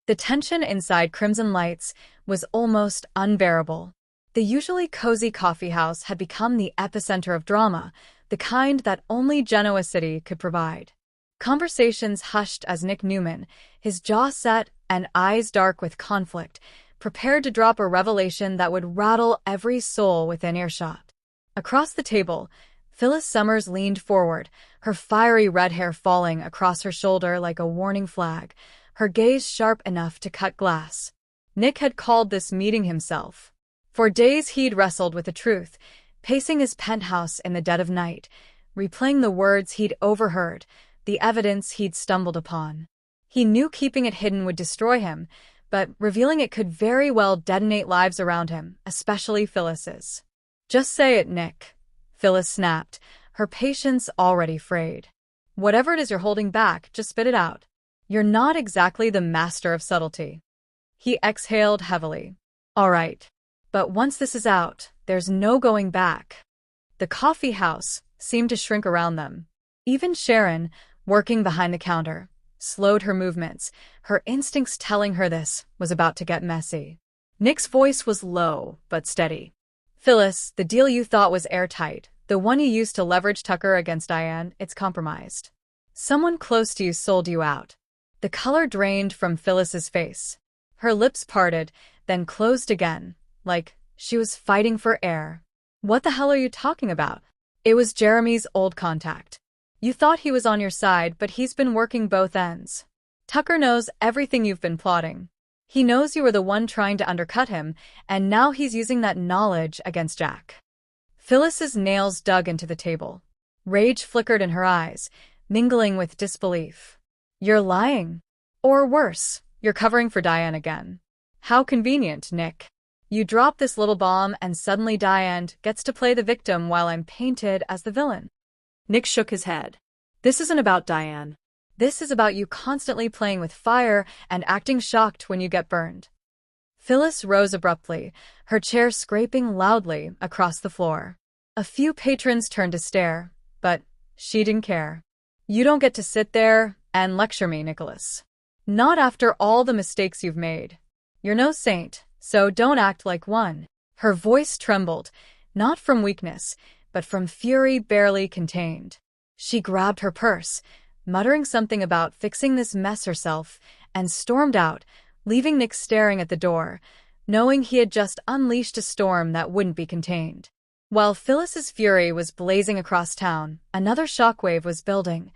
The tension inside Crimson Lights was almost unbearable. The usually cozy coffee house had become the epicenter of drama, the kind that only Genoa City could provide. Conversations hushed as Nick Newman, his jaw set and eyes dark with conflict, prepared to drop a revelation that would rattle every soul within earshot. Across the table, Phyllis Summers leaned forward, her fiery red hair falling across her shoulder like a warning flag, her gaze sharp enough to cut glass. Nick had called this meeting himself. For days he'd wrestled with the truth, pacing his penthouse in the dead of night, replaying the words he'd overheard, the evidence he'd stumbled upon. He knew keeping it hidden would destroy him, but revealing it could very well detonate lives around him, especially Phyllis's. "Just say it, Nick," Phyllis snapped, her patience already frayed. "Whatever it is you're holding back, just spit it out. You're not exactly the master of subtlety." He exhaled heavily. "All right. But once this is out, there's no going back." The coffee house seemed to shrink around them. Even Sharon, working behind the counter, slowed her movements, her instincts telling her this was about to get messy. Nick's voice was low, but steady. "Phyllis, the deal you thought was airtight, the one you used to leverage Tucker against Diane, it's compromised. Someone close to you sold you out." The color drained from Phyllis's face. Her lips parted, then closed again, like she was fighting for air. "What the hell are you talking about?" "It was Jeremy's old contact. You thought he was on your side, but he's been working both ends. Tucker knows everything you've been plotting. He knows you were the one trying to undercut him, and now he's using that knowledge against Jack." Phyllis's nails dug into the table. Rage flickered in her eyes, mingling with disbelief. "You're lying. Or worse, you're covering for Diane again. How convenient, Nick. You drop this little bomb and suddenly Diane gets to play the victim while I'm painted as the villain." Nick shook his head. "This isn't about Diane. This is about you constantly playing with fire and acting shocked when you get burned." Phyllis rose abruptly, her chair scraping loudly across the floor. A few patrons turned to stare, but she didn't care. "You don't get to sit there and lecture me, Nicholas. Not after all the mistakes you've made. You're no saint, so don't act like one." Her voice trembled, not from weakness, but from fury barely contained. She grabbed her purse, muttering something about fixing this mess herself, and stormed out, leaving Nick staring at the door, knowing he had just unleashed a storm that wouldn't be contained. While Phyllis's fury was blazing across town, another shockwave was building,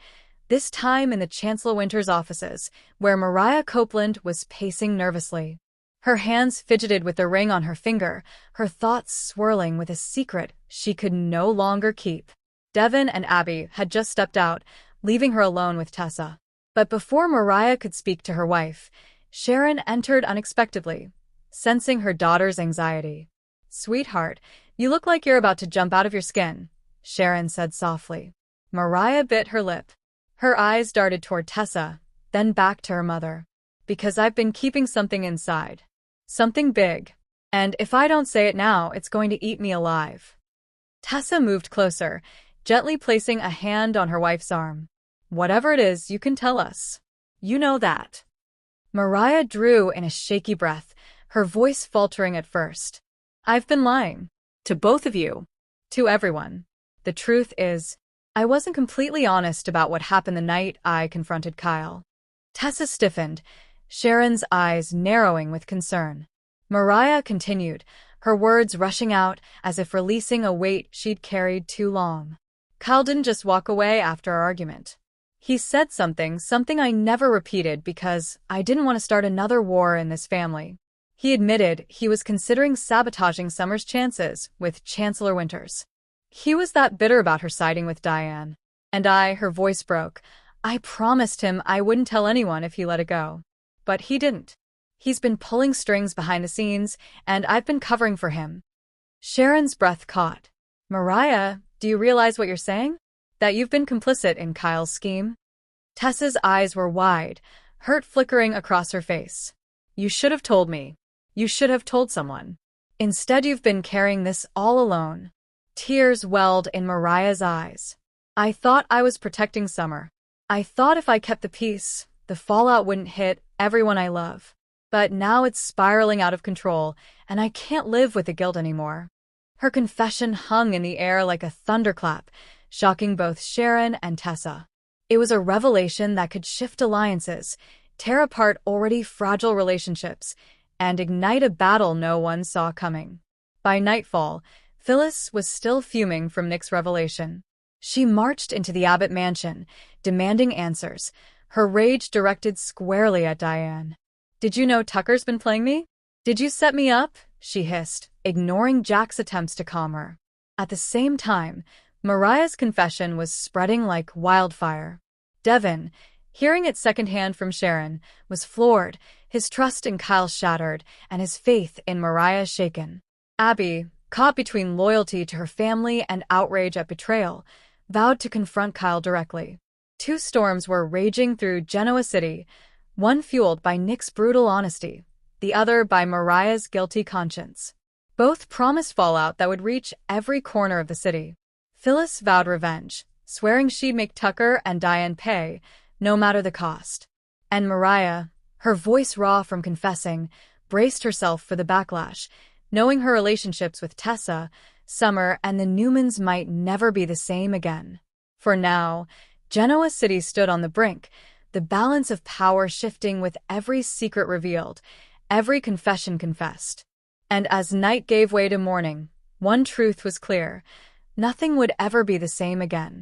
this time in the Chancellor Winter's offices, where Mariah Copeland was pacing nervously. Her hands fidgeted with the ring on her finger, her thoughts swirling with a secret she could no longer keep. Devin and Abby had just stepped out, leaving her alone with Tessa. But before Mariah could speak to her wife, Sharon entered unexpectedly, sensing her daughter's anxiety. "Sweetheart, you look like you're about to jump out of your skin," Sharon said softly. Mariah bit her lip. Her eyes darted toward Tessa, then back to her mother. "Because I've been keeping something inside. Something big. And if I don't say it now, it's going to eat me alive." Tessa moved closer, gently placing a hand on her wife's arm. "Whatever it is, you can tell us. You know that." Mariah drew in a shaky breath, her voice faltering at first. "I've been lying. To both of you. To everyone. The truth is, I wasn't completely honest about what happened the night I confronted Kyle." Tessa stiffened, Sharon's eyes narrowing with concern. Mariah continued, her words rushing out as if releasing a weight she'd carried too long. "Kyle didn't just walk away after our argument. He said something I never repeated because I didn't want to start another war in this family. He admitted he was considering sabotaging Summer's chances with Chancellor Winters. He was that bitter about her siding with Diane. And her voice broke, I promised him I wouldn't tell anyone if he let it go. But he didn't. He's been pulling strings behind the scenes, and I've been covering for him." Sharon's breath caught. "Mariah, do you realize what you're saying? That you've been complicit in Kyle's scheme?" Tessa's eyes were wide, hurt flickering across her face. "You should have told me. You should have told someone. Instead, you've been carrying this all alone." Tears welled in Mariah's eyes. "I thought I was protecting Summer. I thought if I kept the peace, the fallout wouldn't hit everyone I love. But now it's spiraling out of control, and I can't live with the guilt anymore. Her confession hung in the air like a thunderclap, shocking both Sharon and Tessa. It was a revelation that could shift alliances, tear apart already fragile relationships, and ignite a battle no one saw coming. By nightfall, Phyllis was still fuming from Nick's revelation. She marched into the Abbott mansion, demanding answers, her rage directed squarely at Diane. "Did you know Tucker's been playing me? Did you set me up?" she hissed, ignoring Jack's attempts to calm her. At the same time, Mariah's confession was spreading like wildfire. Devin, hearing it secondhand from Sharon, was floored, his trust in Kyle shattered, and his faith in Mariah shaken. Abby, caught between loyalty to her family and outrage at betrayal, vowed to confront Kyle directly. Two storms were raging through Genoa City, one fueled by Nick's brutal honesty, the other by Mariah's guilty conscience. Both promised fallout that would reach every corner of the city. Phyllis vowed revenge, swearing she'd make Tucker and Diane pay, no matter the cost. And Mariah, her voice raw from confessing, braced herself for the backlash, knowing her relationships with Tessa, Summer, and the Newmans might never be the same again. For now, Genoa City stood on the brink, the balance of power shifting with every secret revealed, every confession confessed. And as night gave way to morning, one truth was clear: nothing would ever be the same again.